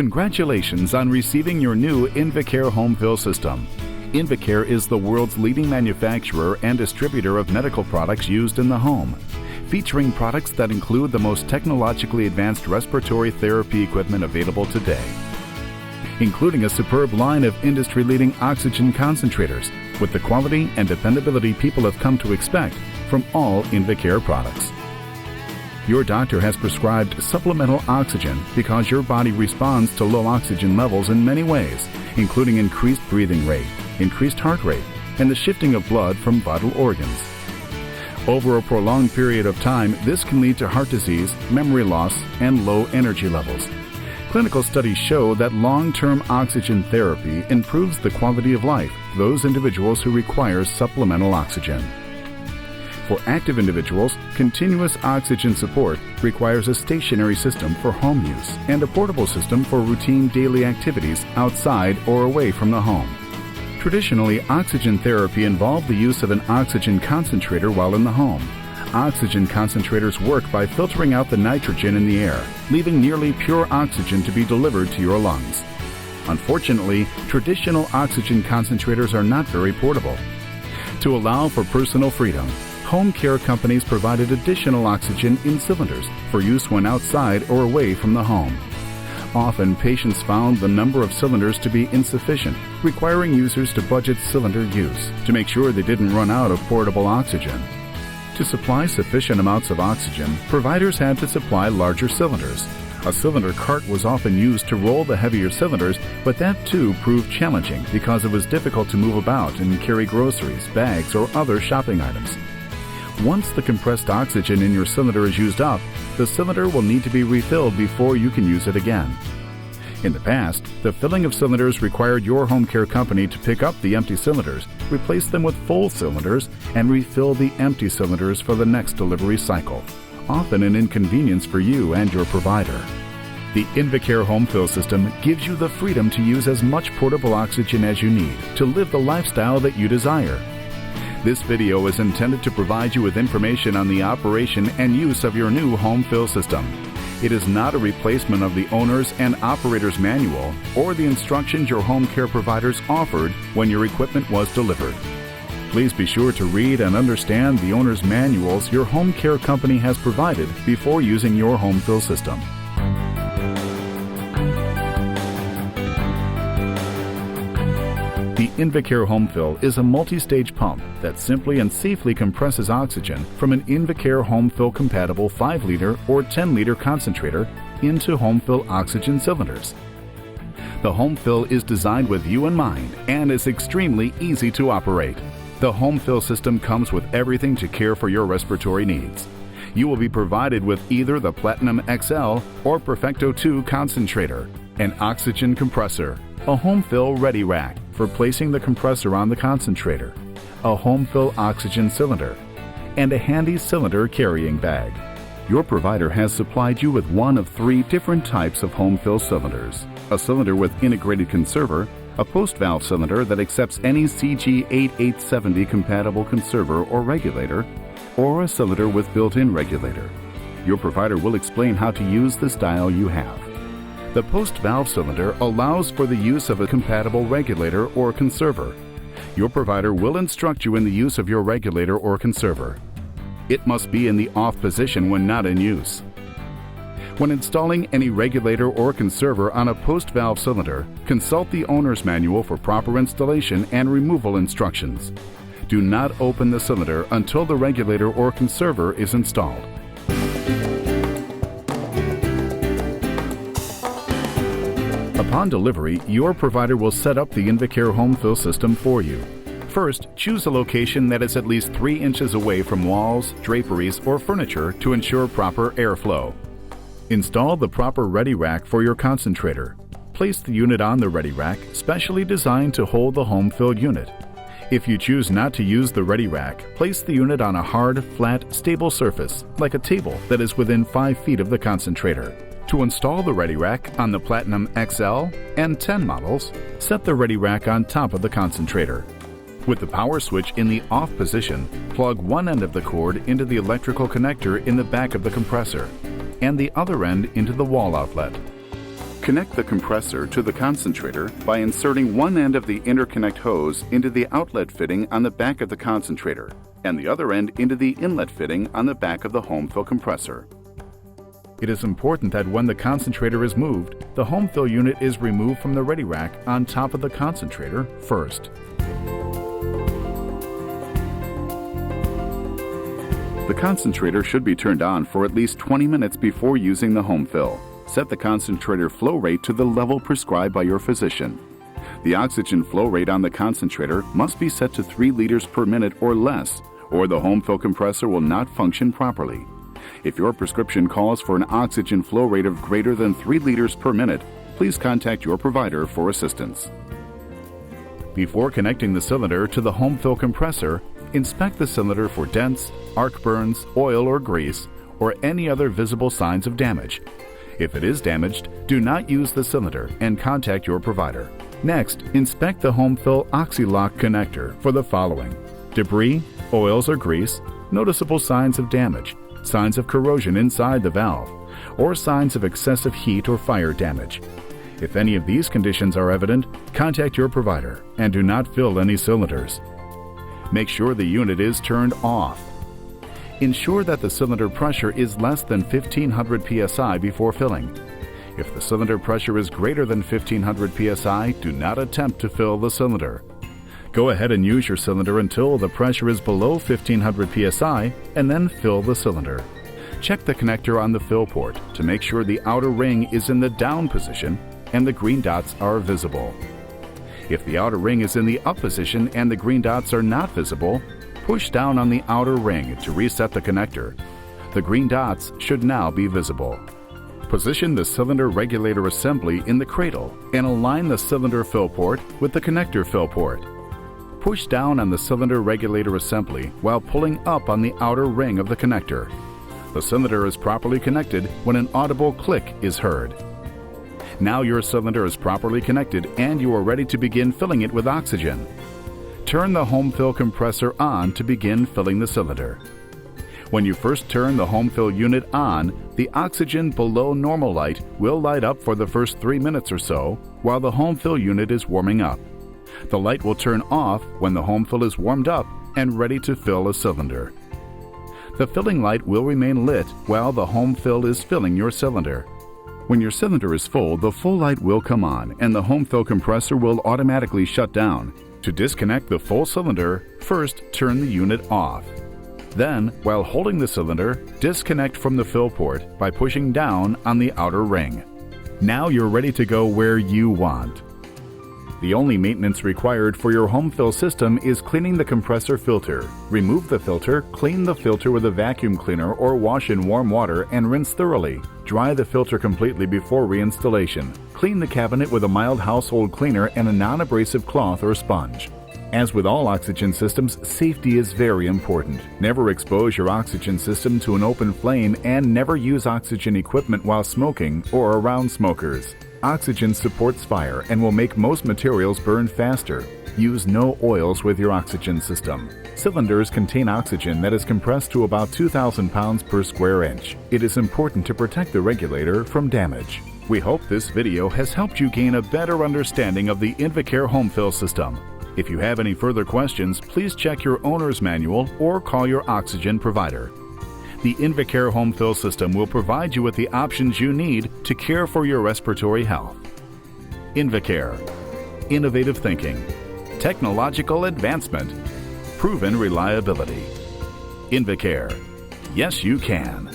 Congratulations on receiving your new Invacare HomeFill system. Invacare is the world's leading manufacturer and distributor of medical products used in the home, featuring products that include the most technologically advanced respiratory therapy equipment available today, including a superb line of industry-leading oxygen concentrators with the quality and dependability people have come to expect from all Invacare products. Your doctor has prescribed supplemental oxygen because your body responds to low oxygen levels in many ways, including increased breathing rate, increased heart rate, and the shifting of blood from vital organs. Over a prolonged period of time, this can lead to heart disease, memory loss, and low energy levels. Clinical studies show that long-term oxygen therapy improves the quality of life for those individuals who require supplemental oxygen. For active individuals, continuous oxygen support requires a stationary system for home use and a portable system for routine daily activities outside or away from the home. Traditionally, oxygen therapy involved the use of an oxygen concentrator while in the home. Oxygen concentrators work by filtering out the nitrogen in the air, leaving nearly pure oxygen to be delivered to your lungs. Unfortunately, traditional oxygen concentrators are not very portable. To allow for personal freedom, home care companies provided additional oxygen in cylinders for use when outside or away from the home. Often, patients found the number of cylinders to be insufficient, requiring users to budget cylinder use to make sure they didn't run out of portable oxygen. To supply sufficient amounts of oxygen, providers had to supply larger cylinders. A cylinder cart was often used to roll the heavier cylinders, but that too proved challenging because it was difficult to move about and carry groceries, bags, or other shopping items. Once the compressed oxygen in your cylinder is used up, the cylinder will need to be refilled before you can use it again. In the past, the filling of cylinders required your home care company to pick up the empty cylinders, replace them with full cylinders, and refill the empty cylinders for the next delivery cycle, often an inconvenience for you and your provider. The Invacare HomeFill system gives you the freedom to use as much portable oxygen as you need to live the lifestyle that you desire. This video is intended to provide you with information on the operation and use of your new HomeFill system. It is not a replacement of the owner's and operator's manual or the instructions your home care providers offered when your equipment was delivered. Please be sure to read and understand the owner's manuals your home care company has provided before using your HomeFill system. The Invacare HomeFill is a multi-stage pump that simply and safely compresses oxygen from an Invacare HomeFill compatible 5-liter or 10-liter concentrator into HomeFill oxygen cylinders. The HomeFill is designed with you in mind and is extremely easy to operate. The HomeFill system comes with everything to care for your respiratory needs. You will be provided with either the Platinum XL or Perfecto 2 concentrator, an oxygen compressor, a HomeFill Ready Rack for placing the compressor on the concentrator, a HomeFill oxygen cylinder, and a handy cylinder carrying bag. Your provider has supplied you with one of 3 different types of HomeFill cylinders: a cylinder with integrated conserver, a post-valve cylinder that accepts any CG8870 compatible conserver or regulator, or a cylinder with built-in regulator. Your provider will explain how to use the style you have. The post-valve cylinder allows for the use of a compatible regulator or conserver. Your provider will instruct you in the use of your regulator or conserver. It must be in the off position when not in use. When installing any regulator or conserver on a post-valve cylinder, consult the owner's manual for proper installation and removal instructions. Do not open the cylinder until the regulator or conserver is installed. Upon delivery, your provider will set up the Invacare HomeFill system for you. First, choose a location that is at least 3 inches away from walls, draperies, or furniture to ensure proper airflow. Install the proper Ready Rack for your concentrator. Place the unit on the Ready Rack, specially designed to hold the HomeFill unit. If you choose not to use the Ready Rack, place the unit on a hard, flat, stable surface, like a table that is within 5 feet of the concentrator. To install the Ready Rack on the Platinum XL and 10 models, set the Ready Rack on top of the concentrator. With the power switch in the off position, plug one end of the cord into the electrical connector in the back of the compressor, and the other end into the wall outlet. Connect the compressor to the concentrator by inserting one end of the interconnect hose into the outlet fitting on the back of the concentrator and the other end into the inlet fitting on the back of the HomeFill compressor. It is important that when the concentrator is moved, the HomeFill unit is removed from the ready rack on top of the concentrator first. The concentrator should be turned on for at least 20 minutes before using the HomeFill. Set the concentrator flow rate to the level prescribed by your physician. The oxygen flow rate on the concentrator must be set to 3 liters per minute or less, or the HomeFill compressor will not function properly. If your prescription calls for an oxygen flow rate of greater than 3 liters per minute, please contact your provider for assistance. Before connecting the cylinder to the HomeFill compressor, inspect the cylinder for dents, arc burns, oil or grease, or any other visible signs of damage. If it is damaged, do not use the cylinder and contact your provider. Next, inspect the HomeFill Oxylock connector for the following: debris, oils or grease, noticeable signs of damage, signs of corrosion inside the valve, or signs of excessive heat or fire damage. If any of these conditions are evident, contact your provider and do not fill any cylinders. Make sure the unit is turned off. Ensure that the cylinder pressure is less than 1500 psi before filling. If the cylinder pressure is greater than 1500 psi, do not attempt to fill the cylinder. Go ahead and use your cylinder until the pressure is below 1500 psi and then fill the cylinder. Check the connector on the fill port to make sure the outer ring is in the down position and the green dots are visible. If the outer ring is in the up position and the green dots are not visible, push down on the outer ring to reset the connector. The green dots should now be visible. Position the cylinder regulator assembly in the cradle and align the cylinder fill port with the connector fill port. Push down on the cylinder regulator assembly while pulling up on the outer ring of the connector. The cylinder is properly connected when an audible click is heard. Now your cylinder is properly connected and you are ready to begin filling it with oxygen. Turn the HomeFill compressor on to begin filling the cylinder. When you first turn the HomeFill unit on, the oxygen below normal light will light up for the first 3 minutes or so while the HomeFill unit is warming up. The light will turn off when the HomeFill is warmed up and ready to fill a cylinder. The filling light will remain lit while the HomeFill is filling your cylinder. When your cylinder is full, the full light will come on and the HomeFill compressor will automatically shut down. To disconnect the full cylinder, first turn the unit off. Then, while holding the cylinder, disconnect from the fill port by pushing down on the outer ring. Now you're ready to go where you want. The only maintenance required for your HomeFill system is cleaning the compressor filter. Remove the filter, clean the filter with a vacuum cleaner or wash in warm water and rinse thoroughly. Dry the filter completely before reinstallation. Clean the cabinet with a mild household cleaner and a non-abrasive cloth or sponge. As with all oxygen systems, safety is very important. Never expose your oxygen system to an open flame and never use oxygen equipment while smoking or around smokers. Oxygen supports fire and will make most materials burn faster. Use no oils with your oxygen system. Cylinders contain oxygen that is compressed to about 2,000 pounds per square inch. It is important to protect the regulator from damage. We hope this video has helped you gain a better understanding of the Invacare HomeFill system. If you have any further questions, please check your owner's manual or call your oxygen provider. The Invacare HomeFill system will provide you with the options you need to care for your respiratory health. Invacare. Innovative thinking. Technological advancement. Proven reliability. Invacare. Yes, you can.